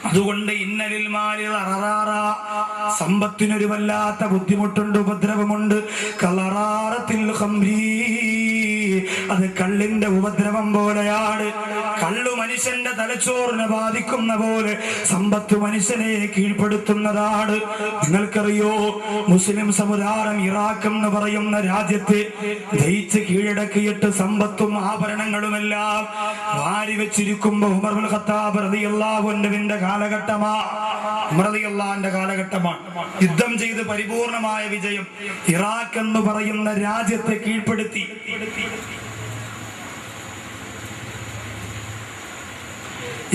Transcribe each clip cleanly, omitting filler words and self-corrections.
അതുകൊണ്ട് ഇന്നലിൽ മാലിൽ അററാറ, സമ്പത്തിനൊരു വല്ലാത്ത ബുദ്ധിമുട്ടുണ്ട്, ഉപദ്രവമുണ്ട്. കളറാറത്തിൽ ഖംരി, അത് കള്ളിന്റെ ഉപദ്രവം പോലെയാണ്. കള്ളു മനുഷ്യന്റെ തലച്ചോറിനെ ബാധിക്കുന്ന പോലെ സമ്പത്ത് മനുഷ്യനെ കീഴ്പ്പെടുത്തുന്നതാണ്. നിങ്ങൾക്കറിയോ, മുസ്ലിം സമുദായം ഇറാഖ് എന്ന് പറയുന്ന രാജ്യത്തെ ജയിച്ച് കീഴടക്കിയിട്ട് സമ്പത്തും ആഭരണങ്ങളുമെല്ലാം വാരി വെച്ചിരിക്കുമ്പോ ഉമർ ഇബ്നുൽ ഖത്താബ് റളിയല്ലാഹു അൻഹുവിന്റെ കാലഘട്ടമാണ്. യുദ്ധം ചെയ്ത് പരിപൂർണമായ വിജയം. ഇറാഖ് എന്ന് പറയുന്ന രാജ്യത്തെ കീഴ്പ്പെടുത്തി.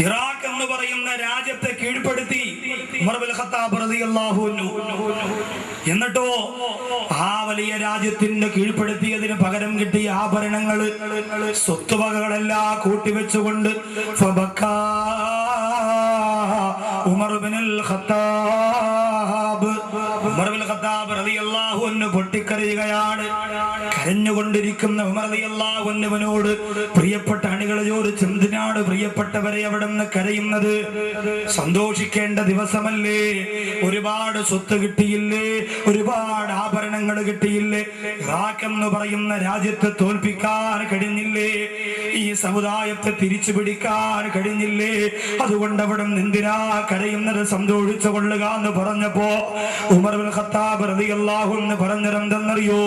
ഇറാഖ് എന്ന് പറയുന്ന രാജ്യത്തെ കീഴ്പ്പെടുത്തി ഉമർ ഇബ്നുൽ ഖത്താബ് റളിയല്ലാഹു അൻഹു. എന്നിട്ടോ ആ വലിയ രാജ്യത്തിന്റെ കീഴ്പ്പെടുത്തിയതിന് പകരം കിട്ടിയ ആഭരണങ്ങള്, സ്വത്തുവകകളെല്ലാം കൂട്ടിവെച്ചുകൊണ്ട് ഉമർ ഇബ്നുൽ ഖത്താബ് റളിയല്ലാഹു അൻഹു പൊട്ടിക്കരയുകയാണ്. കരഞ്ഞുകൊണ്ടിരിക്കുന്ന ഉമർ റളിയല്ലാഹു അൻഹുവിനോട് പ്രിയപ്പെട്ട അണികളെ ചോദിച്ചു, എന്തിനാണ് പ്രിയപ്പെട്ടവരെ അവിടെ നിന്ന് കരയുന്നത്? സന്തോഷിക്കേണ്ട ദിവസമല്ലേ? ഒരുപാട് സ്വത്ത് കിട്ടിയില്ലേ? ഒരുപാട് ആഭരണങ്ങൾ കിട്ടിയില്ലേ? ഇറാഖ് എന്ന് പറയുന്ന രാജ്യത്തെ തോൽപ്പിക്കാൻ കഴിഞ്ഞില്ലേ? ഈ സമുദായത്തെ തിരിച്ചു പിടിക്കാൻ കഴിഞ്ഞില്ലേ? അതുകൊണ്ട് അവിടെ എന്തിനാ കരയുന്നത്? സന്തോഷിച്ചു കൊള്ളുക എന്ന് പറഞ്ഞപ്പോ ഉമർ ഇബ്നുൽ ഖത്താബ് റളിയല്ലാഹു അൻഹു പറഞ്ഞതെന്തെന്നറിയോ?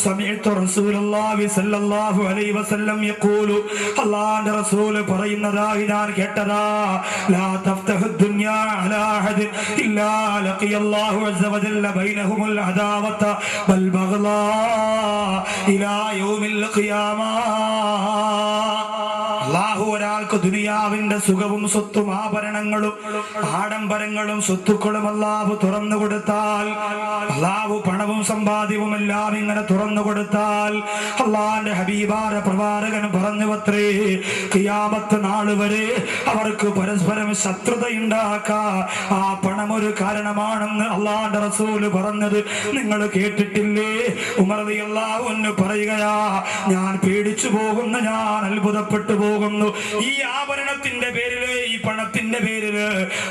സമയത്ത് റസൂലുള്ളാഹി സ്വല്ലല്ലാഹു അലൈഹി വസല്ലം യഖൂലു, അല്ലാഹുവിന്റെ റസൂൽ പറയുന്നതായി ഞാൻ കേട്ടതാ, ലാ തഫ്തഹു ദുനിയാ അലാ അഹദ് ഇല്ലാ ലഖിയല്ലാഹു അസ്സ വജല്ല ബൈനഹുൽ അദാവത വൽ ബഗ്ളാ ഇലാ യൗമിൽ ഖിയാമ. അല്ലാഹു ഒരാൾക്ക് ദുനിയാവിന്റെ സുഖവും സ്വത്തും ആഭരണങ്ങളും ആഡംബരങ്ങളും സ്വത്തുക്കളും അല്ലാഹു തുറന്നു കൊടുത്താൽ, അല്ലാഹു പണവും സമ്പാദ്യവും എല്ലാം ഇങ്ങനെ തുറന്നു കൊടുത്താൽ, അല്ലാഹുവിന്റെ ഹബീബായ പ്രവാചകൻ പറഞ്ഞുവത്രേ, ഖിയാമത്ത് നാൾ വരെ അവർക്ക് പരസ്പരം ശത്രുതയുണ്ടാക്കാം. ആ പണം ഒരു കാരണമാണെന്ന് അല്ലാഹുവിന്റെ റസൂൽ പറഞ്ഞത് നിങ്ങൾ കേട്ടിട്ടില്ലേ? ഉമർ റളിയല്ലാഹു അൻഹു പറയുകയാ, ഞാൻ പേടിച്ചു പോകുന്നു, ഞാൻ അത്ഭുതപ്പെട്ടു പോകുന്നു. ഈ ആഭരണത്തിന്റെ പേരില്, ഈ പണത്തിന്റെ പേരില്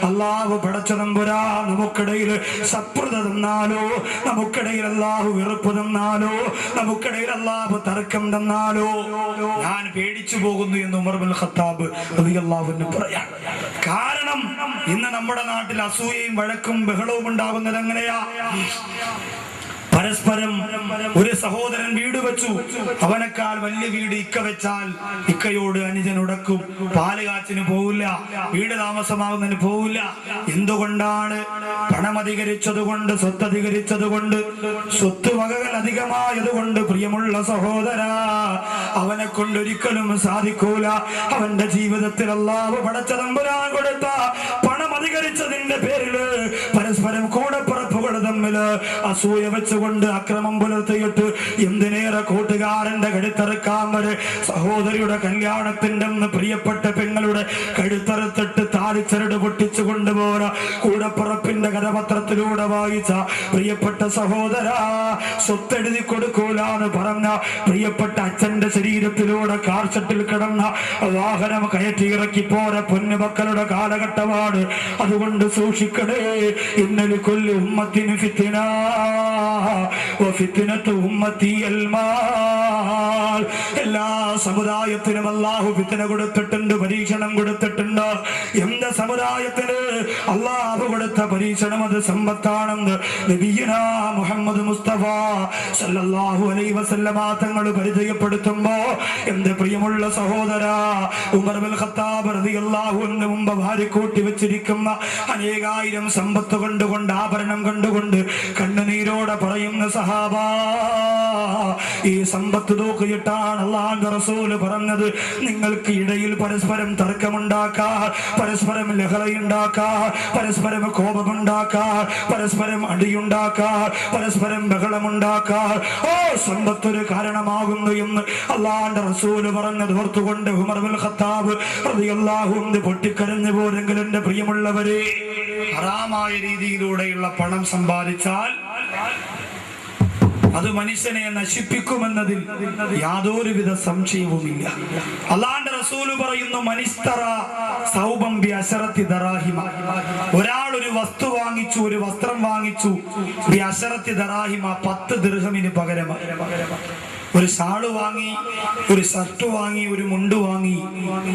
അല്ലാഹു പടച്ച തമ്പുരാ നമുക്കിടയിൽ ശത്രുത തന്നാലോ, നമുക്കിടയിൽ അല്ലാഹു വെറുപ്പ് തന്നാലോ, നമുക്കിടയിൽ അല്ലാഹു തർക്കം തന്നാലോ ഞാൻ പേടിച്ചു പോകുന്നു എന്ന് ഉമർ ഇബ്നുൽ ഖത്താബ് റളിയല്ലാഹു അൻഹു പറയാം. കാരണം ഇന്ന് നമ്മുടെ നാട്ടിൽ അസൂയയും വഴക്കും ബഹളവും ഉണ്ടാകുന്നത് എങ്ങനെയാ? പരസ്പരം ഒരു സഹോദരൻ വീട് വെച്ചു, അവനേക്കാൾ വലിയ വീട് ഇക്ക വെച്ചാൽ ഇക്കയോട് അനുജൻ ഉടക്കും, പാല് കാച്ചിന് പോവില്ല, വീട് താമസമാകുന്നതിന് പോവില്ല. എന്തുകൊണ്ടാണ്? പണം അധികരിച്ചതുകൊണ്ട്, സ്വത്ത് അധികരിച്ചതുകൊണ്ട്, സ്വത്ത് വകകൾ അധികമായതുകൊണ്ട്. പ്രിയമുള്ള സഹോദര, അവനെ കൊണ്ടൊരിക്കലും സാധിക്കൂല. അവന്റെ ജീവിതത്തിൽ അല്ലാഹു പടച്ച തമ്പുരാൻ കൊടുത്ത പണം അധികരിച്ചതിന്റെ പേരില് പരസ്പരം കൂടപ്പുറപ്പുകൾ തമ്മില് അസൂയ വെച്ചുകൊണ്ട് അക്രമം പുലർത്തിയിട്ട് എന്തിനേറെ കൂട്ടുകാരന്റെ കഴുത്തറുക്കാൻ വരെ, സഹോദരിയുടെ കല്യാണത്തിന്റെ പ്രിയപ്പെട്ട പെങ്ങളുടെ കഴുത്തറുത്തിട്ട് താലിച്ചരട് പൊട്ടിച്ചു കൊണ്ടുപോര കൂടപ്പുറപ്പിന്റെ കരപത്രത്തിലൂടെ വായിച്ച പ്രിയപ്പെട്ട സഹോദര, സ്വത്തെഴുതി കൊടുക്കൂലെന്ന് പറഞ്ഞ പ്രിയപ്പെട്ട അച്ഛന്റെ ശരീരത്തിലൂടെ കാർച്ചട്ടിൽ കിടന്ന വാഹനം കയറ്റിയിറക്കി പോരെ പൊന്നുമക്കളുടെ കാലഘട്ടമാണ്. അതുകൊണ്ട് സൂക്ഷിക്കണേ. ഇന്നലെ കൊല്ലി ഉമ്മത്തിന് ഫിത്ന വഫിത്നതു ഉമ്മത്തി അൽമാൽ. എല്ലാ സമുദായത്തിനും അല്ലാഹു ഫിത്ന കൊടുത്തിട്ടുണ്ട്, പരീക്ഷണം കൊടുത്തിട്ടുണ്ട്. എന്റെ സമുദായത്തിന് അല്ലാഹു കൊടുത്ത പരീക്ഷണം അത് സമ്പത്താണെന്ന് നബിയുനാ മുഹമ്മദ് മുസ്തഫ സല്ലല്ലാഹു അലൈഹി വസല്ലമ തങ്ങൾ പരിചയപ്പെടുത്തുമ്പോ എന്റെ പ്രിയമുള്ള സഹോദര, ഉമർ ഇബ്നുൽ ഖത്താബ് റളിയല്ലാഹു അൻഹു മുമ്പ് ഭാര്യക്കൂട്ടി വെച്ചിരിക്കുന്ന അനേകായിരം സമ്പത്ത് കണ്ടുകൊണ്ട്, ആഭരണം കണ്ടുകൊണ്ട് കണ്ണുനീരോടെ പറയുന്ന സഹാബ, ഈ സമ്പത്ത് നോക്കിയിട്ടാണ് അല്ലാഹുവിന്റെ റസൂൽ പറഞ്ഞത്, നിങ്ങൾക്ക് ഇടയിൽ പരസ്പരം തർക്കമുണ്ടാക്കാൻ, പരസ്പരം ലഹളയുണ്ടാക്കാൻ, പരസ്പരം കോപമുണ്ടാക്കാൻ, പരസ്പരം അടിയുണ്ടാക്കാൻ, പരസ്പരം ബഹളമുണ്ടാക്കാൻ ഓ സമ്പത്തൊരു കാരണമാകുന്നു എന്ന് അല്ലാഹുവിന്റെ റസൂൽ പറഞ്ഞത് ഓർത്തുകൊണ്ട് ഉമർ ഇബ്നുൽ ഖത്താബ് റളിയല്ലാഹു അൻഹു പൊട്ടിക്കരഞ്ഞു പോരെങ്കിലും എന്റെ പ്രിയമുള്ളവരെ, ഹറാമായ രീതിയിലൂടെയുള്ള പണം സമ്പാദിച്ചാൽ അത് മനുഷ്യനെ നശിപ്പിക്കുമെന്നതിൽ യാതൊരുവിധ സംശയവുമില്ല. അല്ലാഹുവിന്റെ റസൂല് പറയുന്നു മനിസ്തറ സൗബം ബി അശറത്തി ദറാഹിമ, ഒരാൾ ഒരു വസ്തു വാങ്ങിച്ചു, ഒരു വസ്ത്രം വാങ്ങിച്ചു, ബി അശറത്തി ദറാഹിമ, 10 ദിർഹമിന് പകരം. ഒരു ഷാള് വാങ്ങി, ഒരു ഷർട്ട് വാങ്ങി, ഒരു മുണ്ട് വാങ്ങി,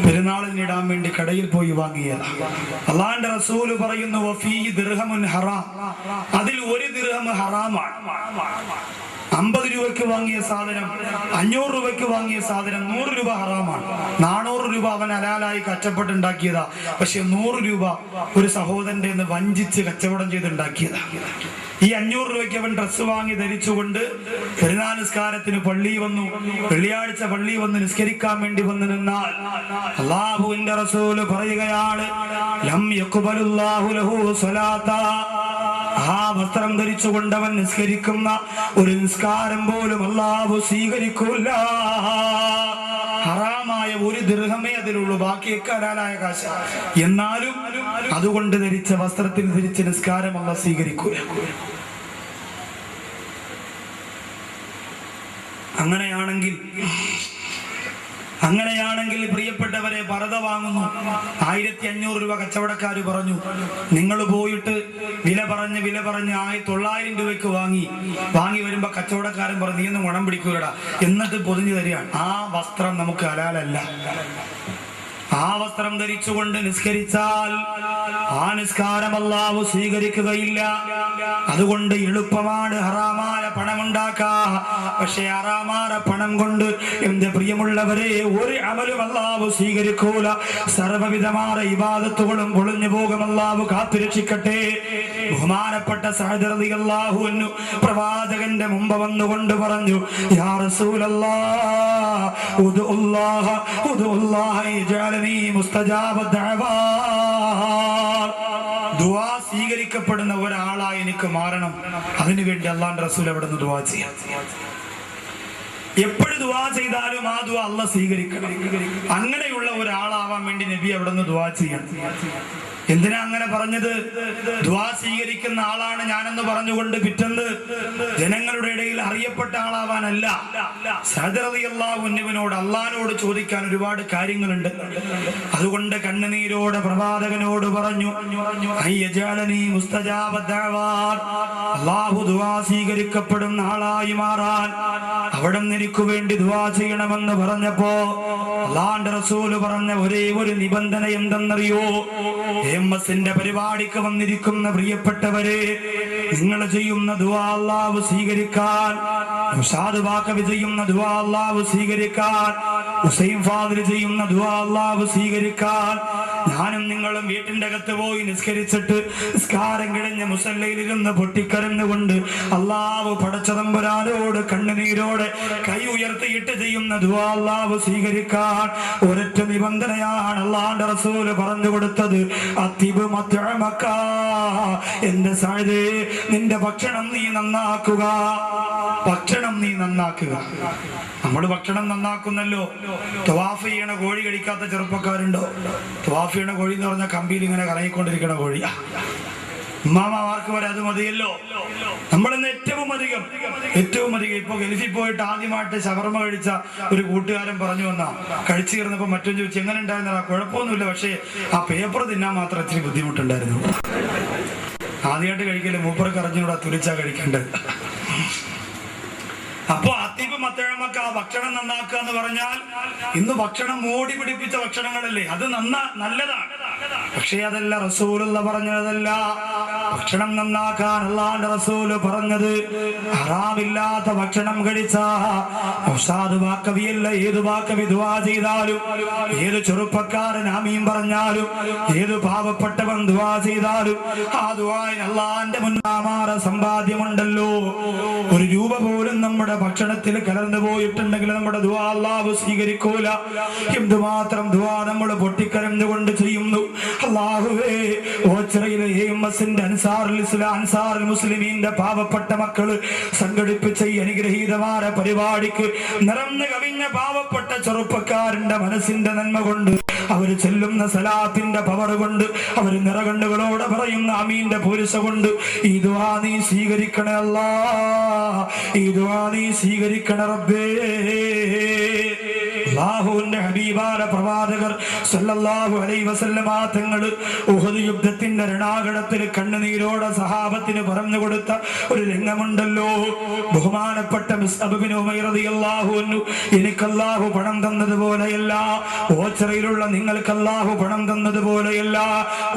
പെരുന്നാളിന് ഇടാൻ വേണ്ടി കടയിൽ പോയി വാങ്ങിയത്. അല്ലാഹുവിന്റെ റസൂല് പറയുന്നു വഫീഹി ദിർഹമുൻ ഹറാം, അതിൽ 1 ദിർഹം ഹറാമാണ്. 50 രൂപയ്ക്ക് വാങ്ങിയ സാധനം, 500 രൂപയ്ക്ക് വാങ്ങിയ സാധനം, 100 രൂപ ഹറാമാണ്. 400 രൂപ അവൻ ഹലാലായി കഷ്ടപ്പെട്ടുണ്ടാക്കിയതാ. പക്ഷെ 100 രൂപ ഒരു സഹോദരന്റെ നിന്ന് വഞ്ചിച്ച് കച്ചവടം ചെയ്തുണ്ടാക്കിയതാ. ഈ 500 രൂപയ്ക്ക് അവൻ ഡ്രസ്സ് വാങ്ങി ധരിച്ചുകൊണ്ട് പെരുന്നാൾ നിസ്കാരത്തിന് പള്ളി വന്നു. വെള്ളിയാഴ്ച പള്ളി വന്ന് നിസ്കരിക്കാൻ വേണ്ടി വന്നു നിന്നാൽ അല്ലാഹുവിന്റെ റസൂല് പറയുകയാണ് ലം യഖ്ബലുല്ലാഹു ലഹു സ്വലാത്താ, ആ വസ്ത്രം ധരിച്ചുകൊണ്ട് അവൻ നിസ്കരിക്കുന്ന ഒരു നിസ്കാരം പോലും അല്ലാഹു സ്വീകരിക്കൂല. ഹറാമായ 1 ദിർഹമേ അതിലുള്ളൂ, ബാക്കിയൊക്കെ ഹലാലായ കാശ്. എന്നാലും അതുകൊണ്ട് ധരിച്ച വസ്ത്രത്തിൽ ധരിച്ച നിസ്കാരം അല്ലാഹു സ്വീകരിക്കൂല. അങ്ങനെയാണെങ്കിൽ പ്രിയപ്പെട്ടവരെ, പർദ്ദ വാങ്ങുന്നു, 1500 രൂപ കച്ചവടക്കാര് പറഞ്ഞു. നിങ്ങൾ പോയിട്ട് വില പറഞ്ഞ് 900 രൂപയ്ക്ക് വാങ്ങി വരുമ്പോ കച്ചവടക്കാരൻ പറഞ്ഞു നീ ഒന്നും ഗുണം പിടിക്കൂലടാ, എന്നിട്ട് പൊതിഞ്ഞു തരികയാണ്. ആ വസ്ത്രം നമുക്ക് ഹലാലല്ല. ആ വസ്ത്രം ധരിച്ചുകൊണ്ട് നിസ്കരിച്ചാൽ ആ നിസ്കാരം അല്ലാഹു സ്വീകരിക്കുകയില്ല. അതുകൊണ്ട് എളുപ്പമാണ് ഹറാമായ പണമുണ്ടാക്കാ. പക്ഷെ ഹറാമായ പണം കൊണ്ട് എന്റെ പ്രിയമുള്ളവരെ ഒരു അമലും അല്ലാഹു സ്വീകരിക്കൂല. സർവ്വവിധമായ ഇബാദത്തുകളും പൊളിഞ്ഞു പോകും. അല്ലാഹു കാത്തുരക്ഷിക്കട്ടെ. ബഹുമാനപ്പെട്ട സഅദ് റളിയല്ലാഹു അൻഹു പ്രവാചകന്റെ മുമ്പ് വന്നുകൊണ്ട് പറഞ്ഞു, യാ റസൂലല്ലാഹ് ഉദ്ഉല്ലാഹ ഉദ്ഉല്ലാഹ യജഅലനി മുസ്തജാബ ദഅവാ, ദുആ സ്വീകരിക്കപ്പെടുന്ന ഒരാളായി എനിക്ക് മാറണം. അതിനുവേണ്ടി അല്ലാഹുവിന്റെ റസൂൽ അവിടെ നിന്ന് ദുആ ചെയ്യാം. എപ്പോഴും ദുആ ചെയ്താലും ആ ദുആ അല്ലാഹ് സ്വീകരിക്കണം. അങ്ങനെയുള്ള ഒരാളാവാൻ വേണ്ടി നബി അവിടെ നിന്ന് ദുആ ചെയ്യണം. എന്തിനാ അങ്ങനെ പറഞ്ഞത്? ദുആ സ്വീകരിക്കുന്ന ആളാണ് ഞാനെന്ന് പറഞ്ഞുകൊണ്ട് പിറ്റേന്ന് ജനങ്ങളുടെ ഇടയിൽ അറിയപ്പെട്ട ആളാവാനല്ല. സഅദ് റളിയല്ലാഹു അൻഹുവിനോട് അല്ലാഹുവിനോട് ചോദിക്കാൻ ഒരുപാട് കാര്യങ്ങളുണ്ട്. അതുകൊണ്ട് കണ്ണുനീരോടെ പ്രവാചകനോട് പറഞ്ഞു, അയ്യജഅലനി മുസ്തജാബ ദഅവാ, അല്ലാഹു ദുആ സ്വീകരിക്കപ്പെടുന്ന ആളായി മാറാൻ അവിടം എനിക്ക് വേണ്ടി ദുആ ചെയ്യണമെന്ന് പറഞ്ഞപ്പോ അല്ലാഹുവിന്റെ റസൂല് പറഞ്ഞ ഒരേ ഒരു നിബന്ധന എന്തെന്നറിയോ? എംഎസിന്റെ പരിപാടിക്ക് വന്നിരിക്കുന്ന പ്രിയപ്പെട്ടവരെ, നിങ്ങൾ ചെയ്യുന്ന ദുആ അല്ലാഹു സ്വീകരിക്കാൻ, ഉസ്താദ് ബാക്കവി ചെയ്യുന്ന ദുആ അല്ലാഹു സ്വീകരിക്കാൻ, ഹുസൈൻ ഫാദിൽ ചെയ്യുന്ന ദുആ അല്ലാഹു സ്വീകരിക്കാൻ, ഞാനും നിങ്ങളും വീട്ടിന്റെ അകത്ത് പോയി നിസ്കരിച്ചിട്ട് നിസ്കാരം കഴിഞ്ഞ് മുസല്ലയിലിരുന്ന് പൊട്ടിക്കരഞ്ഞുകൊണ്ട് അല്ലാഹു പടച്ചതമ്പുരാനോട് കണ്ണുനീരോടെ കൈ ഉയർത്തിയിട്ട് ചെയ്യുന്ന ദുആ അല്ലാഹു സ്വീകരിക്കാൻ ഒരൊറ്റ നിബന്ധനയാണ് അല്ലാഹുവിന്റെ റസൂൽ പറഞ്ഞു കൊടുത്തത്. അത്തിബ് മത്അമക, എന്റെ സഅദേ, നിന്റെ ഭക്ഷണം നീ നന്നാക്കുക. ഭക്ഷണം നീ നന്നാക്കുക. നമ്മൾ ഭക്ഷണം നന്നാക്കുന്നല്ലോ. തവാഫ് ചെയ്യണ കോഴി കഴിക്കാത്ത ചെറുപ്പക്കാരുണ്ടോ? തവാഫ് ചെയ്യണ കോഴി എന്ന് പറഞ്ഞാൽ കമ്പിയിൽ ഇങ്ങനെ കറങ്ങിക്കൊണ്ടിരിക്കണ കോഴി. ഉമ്മാമാർക്ക് വരെ അത് മതിയല്ലോ. നമ്മളിന്ന് ഏറ്റവും അധികം ഇപ്പൊ ഗൾഫിൽ പോയിട്ട് ആദ്യമായിട്ട് ഷവർമ കഴിച്ച ഒരു കൂട്ടുകാരൻ പറഞ്ഞു വന്നാ, കഴിച്ചു തീർന്നപ്പോ മറ്റൊരു ചോദിച്ചു എങ്ങനെ ഉണ്ടായിരുന്നാ? കുഴപ്പമൊന്നുമില്ല, പക്ഷേ ആ പേപ്പർ തിന്നാൻ മാത്രം ഇച്ചിരി ബുദ്ധിമുട്ടുണ്ടായിരുന്നു. ആദ്യമായിട്ട് കഴിക്കല് മൂപ്പർക്ക് അറിഞ്ഞൂടാ, തുലിച്ചാ കഴിക്കേണ്ടത്. അപ്പൊ അത്തിബ് മത്തഴമക്ക, ഭക്ഷണം നന്നാക്കുക എന്ന് പറഞ്ഞാൽ ഇന്ന് ഭക്ഷണം മോടി പിടിപ്പിച്ച ഭക്ഷണങ്ങളല്ലേ, അത് നല്ലതാണ്. പക്ഷേ അതല്ല റസൂലുള്ള പറഞ്ഞതല്ല. ഭക്ഷണം നന്നാക്കാൻ അല്ലാഹുവിന്റെ റസൂല് പറഞ്ഞത് ഹറാമില്ലാത്ത ഭക്ഷണം കഴിച്ച ഉസ്താദ് ബാക്കവിയല്ല, ഏത് ബാക്കവി ദുആ ചെയ്താലും, ഏത് ചെറുപ്പക്കാരൻ ആമീൻ പറഞ്ഞാലും, ഏത് പാവപ്പെട്ടവൻ ദുആ ചെയ്താലും ആ ദുആന് അല്ലാഹുവിന്റെ മുന്നാമാറ സമ്പാദ്യമുണ്ടല്ലോ. 1 രൂപ പോലും നമ്മുടെ ഭക്ഷണത്തിൽ കലർന്നു പോയിട്ടുണ്ടെങ്കിൽ നമ്മുടെ ദുആ അല്ലാഹു സ്വീകരിക്കൂല. എന്തുമാത്രം ദുആ നമ്മൾ പൊട്ടിക്കരഞ്ഞുകൊണ്ട് ചെയ്യുന്നു. അല്ലാഹുവേ, ഓച്ചിറയിലെ എംഎസിന്റെ അൻസാറുൽ മുസ്ലിമീന്റെ പാവപ്പെട്ട മക്കള് സംഘടിപ്പിച്ച ഈ അനുഗ്രഹീതമായ പരിപാടിക്ക് നിറഞ്ഞു കവിഞ്ഞ പാവപ്പെട്ട ചെറുപ്പക്കാരന്റെ മനസ്സിന്റെ നന്മ കൊണ്ട്, അവര് ചെല്ലുന്ന സലാത്തിന്റെ പവർ കൊണ്ട്, അവര് നിറകണ്ണുകളോടെ പറയുന്ന ആമീന്റെ പുരുഷ കൊണ്ട് ഈ ദുആ നീ സ്വീകരിക്കണേ അല്ലാഹ്, ഈ ദുആ നീ സ്വീകരിക്കണേ റബ്ബേ. അല്ലാഹുവിന്റെ ഹബീബായ പ്രവാചകർ സല്ലല്ലാഹു അലൈഹി വസല്ലമ തങ്ങൾ ഉഹദ് യുദ്ധത്തിന്റെ രണാകടത്തിൽ കണ്ണുനീരോടെ സഹാബത്തിന് പറഞ്ഞു കൊടുത്ത ഒരു രംഗമുണ്ടല്ലോ. ബഹുമാനപ്പെട്ട മുസ്അബ് ബിൻ ഉമൈർ റളിയല്ലാഹു അൻഹു, എനിക്ക് അല്ലാഹു പണം തന്നതുപോലെയല്ല, ഓച്ചറയിലുള്ള നിങ്ങൾക്ക് അല്ലാഹു പണം തന്നതുപോലെയല്ല,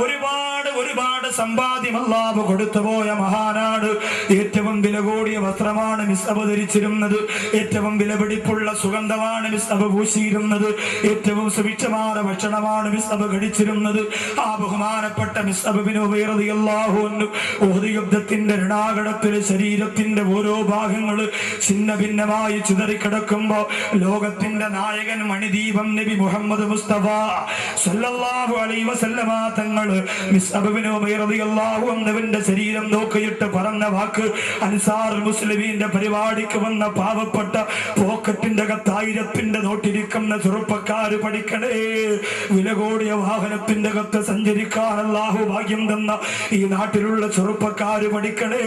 ഒരുപാട് സമ്പാദ്യം അല്ലാഹു കൊടുത്തുപോയ മഹാനാണ്. ഏറ്റവും വില കൂടിയ വസ്ത്രമാണ് മിസ്അബ് ധരിച്ചിരുന്നത്, ഏറ്റവും വിലപിടിപ്പുള്ള സുഗന്ധമാണ് മിസ്അബ് പൂശിയിരുന്നത്, ഏറ്റവും സുഭിക്ഷമായ ഭക്ഷണമാണ് മിസ്അബ് കഴിച്ചിരുന്നത്. ആ ബഹുമാനപ്പെട്ട മിസ്അബ് ബിൻ ഉമൈർ റളിയല്ലാഹു അൻഹു ഉഹദ് യുദ്ധത്തിന്റെ രണാകടത്തിൽ ശരീരത്തിന്റെ ഓരോ ഭാഗങ്ങൾ ഛിന്ന ഭിന്നമായി ചിതറിക്കിടക്കുമ്പോ ലോകത്തിന്റെ നായകൻ മണിദീപം നബി മുഹമ്മദ് മുസ്തഫ സല്ലല്ലാഹു അലൈഹി വസല്ലമ തങ്ങൾ മിസ്അബ് ബിൻ ഉമൈർ റളിയല്ലാഹു അൻഹുവിന്റെ ശരീരം നോക്കിയിട്ട് പറഞ്ഞ വാക്ക്, അൻസാർ മുസ്ലിമീന്റെ പരിപാടിക്ക് വന്ന പാവപ്പെട്ട പോക്കറ്റിന്റെ അകത്ത് 1000 നോട്ടിരിക്കുന്ന ചെറുപ്പക്കാര് പഠിക്കണേ, വില കൂടിയ വാഹനത്തിന്റെ അകത്ത് സഞ്ചരിക്കാൻ അല്ലാഹു ഭാഗ്യം തന്ന ഈ നാട്ടിലുള്ള ചെറുപ്പക്കാര് പഠിക്കണേ,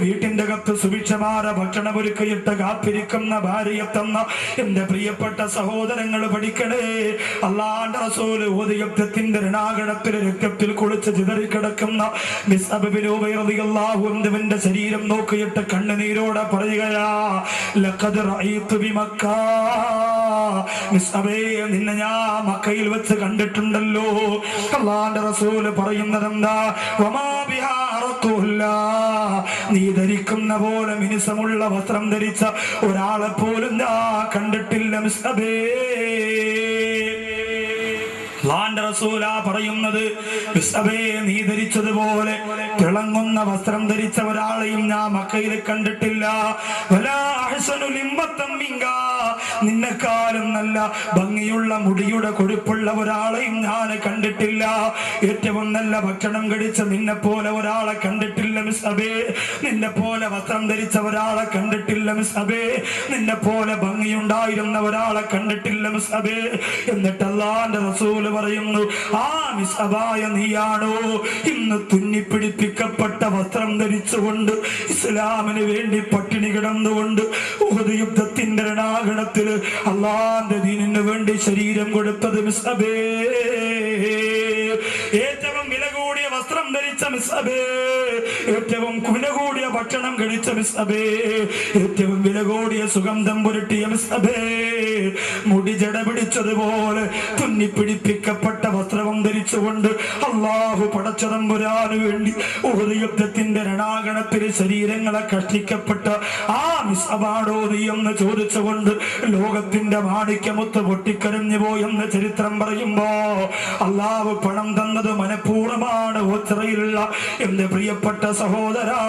വീട്ടിന്റെ അകത്ത് സുഭിക്ഷമായ ഭക്ഷണം ഒരുക്കിയിട്ട് കാത്തിരിക്കുന്ന ഭാര്യയെ തന്ന എന്റെ പ്രിയപ്പെട്ട സഹോദരങ്ങൾ പഠിക്കണേ. അല്ലാഹുവിന്റെ റസൂൽ ഉഹദ് യുദ്ധത്തിന്റെ രണാകടത്തിൽ രക്തത്തിൽ കുളിച്ച് ചിതറിക്കിടക്കുന്ന മിസ്അബ് ബിൻ ഉമൈർ റളിയല്ലാഹു അൻഹുവിന്റെ ശരീരം നോക്കിയിട്ട് കണ്ണുനീരോടെ പറയുകയാ, ലഖദ് റഅയ്തു ബിമക്ക, മിസ്അബേ നിന്നെ ഞാൻ മക്കയിൽ വെച്ച് കണ്ടിട്ടുണ്ടല്ലോ. അല്ലാഹുവിന്റെ റസൂൽ പറയുന്നതെന്താ, വമാ ബിഹാ അറഖുല്ലാ, നീ ധരിക്കുന്ന പോലെ മിനുസമുള്ള വസ്ത്രം ധരിച്ച ഒരാളെ പോലും ഞാൻ കണ്ടിട്ടില്ല മിസ്അബേ. അല്ലാഹുവിന്റെ റസൂലാ പറയുന്നത്, മിസ്അബേ നീ ധരിച്ചതുപോലെ തിളങ്ങുന്ന വസ്ത്രം ധരിച്ച ഒരാളെയും ഞാൻ മക്കയിൽ കണ്ടിട്ടില്ല. വലാ അഹ്സനു ലിംബത്തൻ മിൻക, നിന്നെക്കാളും നല്ല ഭംഗിയുള്ള മുടിയുടെ കൊഴുപ്പുള്ള ഒരാളെയും ഞാൻ കണ്ടിട്ടില്ല. ഏറ്റവും നല്ല ഭക്ഷണം കഴിച്ച നിന്നെ പോലെ ഒരാളെ കണ്ടിട്ടില്ല മിസ്അബേ. നിന്നെ പോലെ വസ്ത്രം ധരിച്ച ഒരാളെ കണ്ടിട്ടില്ല മിസ്അബേ. നിന്നെ പോലെ ഭംഗിയുണ്ടായിരുന്ന ഒരാളെ കണ്ടിട്ടില്ല മിസ്അബേ. എന്നിട്ട് അല്ലാഹുവിന്റെ റസൂൽ പറയുന്നു, ആ മിസ്അബായ നീയാണോ ഇന്ന് തുന്നിപ്പിടിപ്പിക്കപ്പെട്ട വസ്ത്രം ധരിച്ചുകൊണ്ട് ഇസ്ലാമിന് വേണ്ടി പട്ടിണി കിടന്നുകൊണ്ട് ഉഹദ് യുദ്ധത്തിന്റെ രണാകണത്തിൽ അല്ലാഹുവിന്റെ ദീനിന് വേണ്ടി ശരീരം കൊടുത്തത് മിസ്അബേ. ഏറ്റവും വില കൂടിയ വസ്ത്രം ധരിച്ച മിസ്അബേ, ഏറ്റവും വില കൂടിയ ഭക്ഷണം കഴിച്ച മിസ്അബേ, ഏറ്റവും വില കൂടിയ സുഗന്ധം പുരട്ടിയ മിസ്അബേ, മുടി ജട പിടിച്ചതുപോലെ തുന്നിപ്പിടിപ്പിക്കപ്പെട്ട വസ്ത്രവും ധരിച്ചുകൊണ്ട് അല്ലാഹു പടച്ചതമ്പുരാന് വേണ്ടി ഉഹദ് യുദ്ധത്തിന്റെ രണാകണത്തിൽ ശരീരങ്ങളെ കഷ്ടിക്കപ്പെട്ട ആ മിസ്അബാണോ നീ എന്ന് ചോദിച്ചുകൊണ്ട് ലോകത്തിന്റെ മാണിക്യമുത്ത് പൊട്ടിക്കരഞ്ഞു പോയെന്ന് ചരിത്രം പറയുമ്പോ, അല്ലാഹു പണം തന്നത് മനഃപൂർവ്വമാണ്. ഓച്ചറയിലുള്ള എന്റെ പ്രിയപ്പെട്ട സഹോദരാ,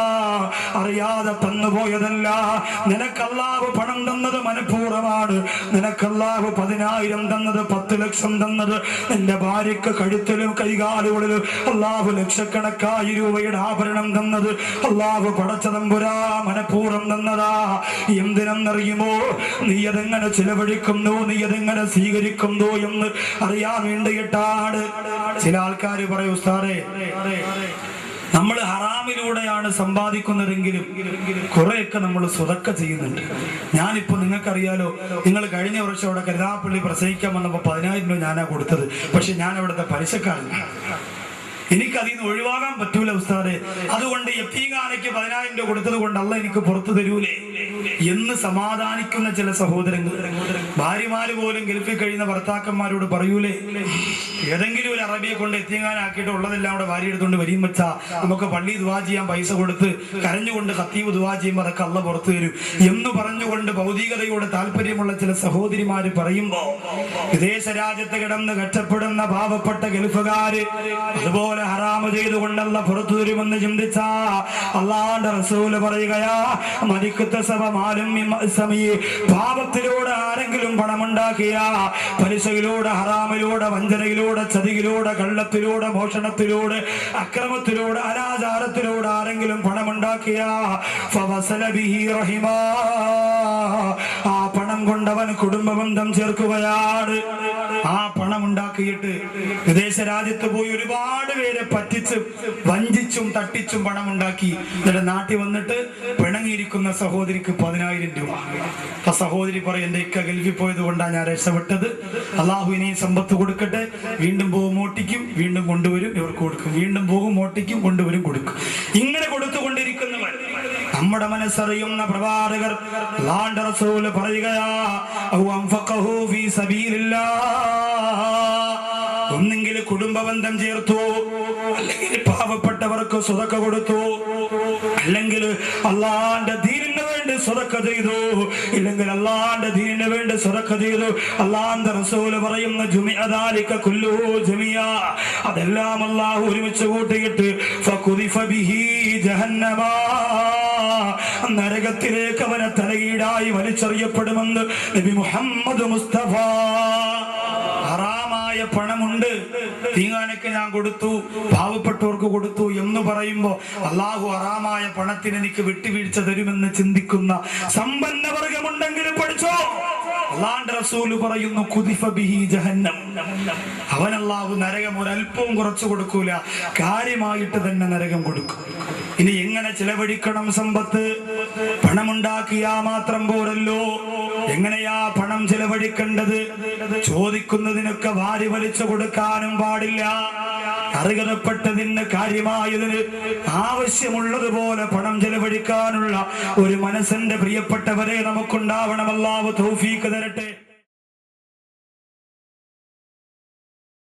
അറിയാതെ തന്നുപോയതല്ല. നിനക്ക് അല്ലാഹു പണം തന്നത് മനഃപൂർവ്വമാണ്. നിനക്ക് അല്ലാഹു 10,000 തന്നത്, 10 ലക്ഷം തന്നത്, നിന്റെ ഭാര്യക്ക് കഴുത്തിലും കൈകാലുകളിലും അല്ലാഹു ലക്ഷക്കണക്കായി രൂപയുടെ ആഭരണം തന്നത് അല്ലാഹു പടച്ചതമ്പുരാ മനഃപൂർവ്വം തന്നതാ. എന്തിനെന്നറിയുമോ? നീ അതെങ്ങനെ ചിലവഴിക്കുന്നു, നീ അതെങ്ങനെ സ്വീകരിക്കുന്നു എന്ന് അറിയാൻ വേണ്ടിയിട്ടാണ്. ചില ആൾക്കാർ പറയും, ഉസ്താദേ നമ്മൾ ഹറാമിലൂടെയാണ് സമ്പാദിക്കുന്നതെങ്കിലും കുറെയൊക്കെ നമ്മൾ സ്വതക്ക ചെയ്യുന്നുണ്ട്. ഞാനിപ്പോ നിങ്ങൾക്കറിയാലോ, നിങ്ങൾ കഴിഞ്ഞ വർഷം അവിടെ കരുനാഗപ്പള്ളി പ്രസംഗിക്കാൻ വന്നപ്പോൾ 10,000 രൂപ ഞാനാ കൊടുത്തത്. പക്ഷെ ഞാൻ അവിടുത്തെ പലിശക്കാരനാണ്. എനിക്കതിൽ നിന്ന് ഒഴിവാകാൻ പറ്റൂല ഉസ്താദേ. അതുകൊണ്ട് യത്തീംഖാനയ്ക്ക് 10,000 രൂപ കൊടുത്തത് കൊണ്ട് അല്ല എനിക്ക് പുറത്തു തരൂലേ എന്ന് സമാധാനിക്കുന്ന ചില സഹോദരങ്ങൾ, ഭാര്യമാര് പോലും ഗൾഫിൽ കഴിയുന്ന ഭർത്താക്കന്മാരോട് പറയൂലേ, ഏതെങ്കിലും ഒരു അറബിയെ കൊണ്ട് യത്തീംഖാനാക്കിയിട്ട് ഉള്ളതെല്ലാം അവിടെ ഭാര്യ എടുത്തുകൊണ്ട് വരിയും വെച്ചാ നമുക്ക് പള്ളി ദുആ ചെയ്യാൻ പൈസ കൊടുത്ത് കരഞ്ഞുകൊണ്ട് ഖത്തീബ് ദുആ ചെയ്യുമ്പോൾ അതൊക്കെ അല്ല പുറത്തു തരും എന്ന് പറഞ്ഞുകൊണ്ട് ഭൗതികതയോട് താല്പര്യമുള്ള ചില സഹോദരിമാര് പറയുമ്പോ, വിദേശ രാജ്യത്ത് കിടന്ന് കഷ്ടപ്പെടുന്ന പാവപ്പെട്ട ഗൾഫുകാര് അതുപോലെ ഹറാമ് ചെയ്തുകൊണ്ടല്ല പുറത്തു തരുമെന്ന് ചിന്തിച്ച അല്ലാഹുവിന്റെ റസൂല് പറയുകയാ, പാപത്തിലൂടെ ആരെങ്കിലും പണമുണ്ടാക്കിയ, പലിശയിലൂടെ, ഹറാമിലൂടെ, വഞ്ചനയിലൂടെ, ചതിയിലൂടെ, കള്ളത്തിലൂടെ, മോഷണത്തിലൂടെ, അക്രമത്തിലൂടെ, അനാചാരത്തിലൂടെ ആരെങ്കിലും പണമുണ്ടാക്കിയ, ആ പണം കൊണ്ട് അവൻ കുടുംബബന്ധം ചേർക്കുകയാണ്. ആ പണം ഉണ്ടാക്കിയിട്ട് വിദേശ രാജ്യത്ത് പോയി ഒരുപാട് പേരെ പറ്റിച്ച് വഞ്ചിച്ചും തട്ടിച്ചും പണം ഉണ്ടാക്കി. എന്നിട്ട് നാട്ടിൽ വന്നിട്ട് പിണങ്ങിയിരിക്കുന്ന സഹോദരിക്ക് 10,000 രൂപ. ആ സഹോദരി പറയും, എന്റെ ഇക്ക ഗൾഫിൽ പോയത് കൊണ്ടാണ് ഞാൻ രക്ഷപ്പെട്ടത്, അള്ളാഹു ഇനിയും സമ്പത്ത് കൊടുക്കട്ടെ. വീണ്ടും പോകും മോട്ടിക്കും, വീണ്ടും കൊണ്ടുവരും, ഇവർക്ക് കൊടുക്കും, വീണ്ടും പോകും മോട്ടിക്കും, കൊണ്ടുവരും, കൊടുക്കും. ഇങ്ങനെ കൊടുത്തുകൊണ്ടിരിക്കുന്നവർ നമ്മുടെ മനസ്സറിയുന്ന പ്രവാചകർ അല്ലാഹുവിന്റെ റസൂൽ പറയുകയാ, ഔ അൻഫഖഹു ഫീ സബീലില്ലാഹ്, ഒന്നെങ്കിൽ കുടുംബബന്ധം ചേർത്തു, അല്ലെങ്കിൽ പാവപ്പെട്ടവർക്ക് സ്വതക്ക കൊടുത്തു, അല്ലെങ്കിൽ അള്ളാന്റെ ദീനിന് വേണ്ടി സ്വതക്ക ചെയ്തു, ഇല്ലെങ്കിൽ അള്ളാന്റെ ദീനിന് വേണ്ടി സ്വതക്ക ചെയ്തു. അള്ളാന്റെ റസൂൽ പറയുന്ന ജുമിഅ ദാലിക കുല്ലുഹു ജമിഅ, അതെല്ലാം അള്ളാഹു ഒരുമിച്ച് കൂട്ടിയിട്ട് ഫഖുദിഫ ബിഹി ജഹന്നമ, നരകത്തിലേക്ക് അവനെ തലകീടായി വലിച്ചെറിയപ്പെടുമെന്ന് നബി മുഹമ്മദ് മുസ്തഫ. ഹറാമായ പണമുണ്ട്, തീങ്ങാനൊക്കെ ഞാൻ കൊടുത്തു, പാവപ്പെട്ടവർക്ക് കൊടുത്തു എന്ന് പറയുമ്പോ അള്ളാഹു ഹറാമായ പണത്തിന് എനിക്ക് വിട്ടുവീഴ്ച തരുമെന്ന് ചിന്തിക്കുന്ന സമ്പന്നവർഗമുണ്ടെങ്കിൽ പഠിച്ചോ, അള്ളാഹുവിന്റെ റസൂൽ പറയുന്നു ഖുദിഫ ബിഹി ജഹന്നം, അവൻ അള്ളാഹു നരകം ഒരല്പവും കുറച്ചു കൊടുക്കൂല, കാര്യമായിട്ട് തന്നെ നരകം കൊടുക്കും. ഇനി എങ്ങനെ ചിലവഴിക്കണം സമ്പത്ത്? പണമുണ്ടാക്കിയാ മാത്രം പോരല്ലോ, എങ്ങനെയാ പണം ചിലവഴിക്കേണ്ടത്? ചോദിക്കുന്നതിനൊക്കെ വാരി വലിച്ചു കൊടുക്കാനും പാടില്ല. അർഹതപ്പെട്ടതിന് കാര്യമായതിന് ആവശ്യമുള്ളതുപോലെ പണം ചെലവഴിക്കാനുള്ള ഒരു മനസ്സിന്റെ പ്രിയപ്പെട്ടവരെ നമുക്കുണ്ടാവണം. അല്ലാഹു തൗഫീഖ് തരട്ടെ.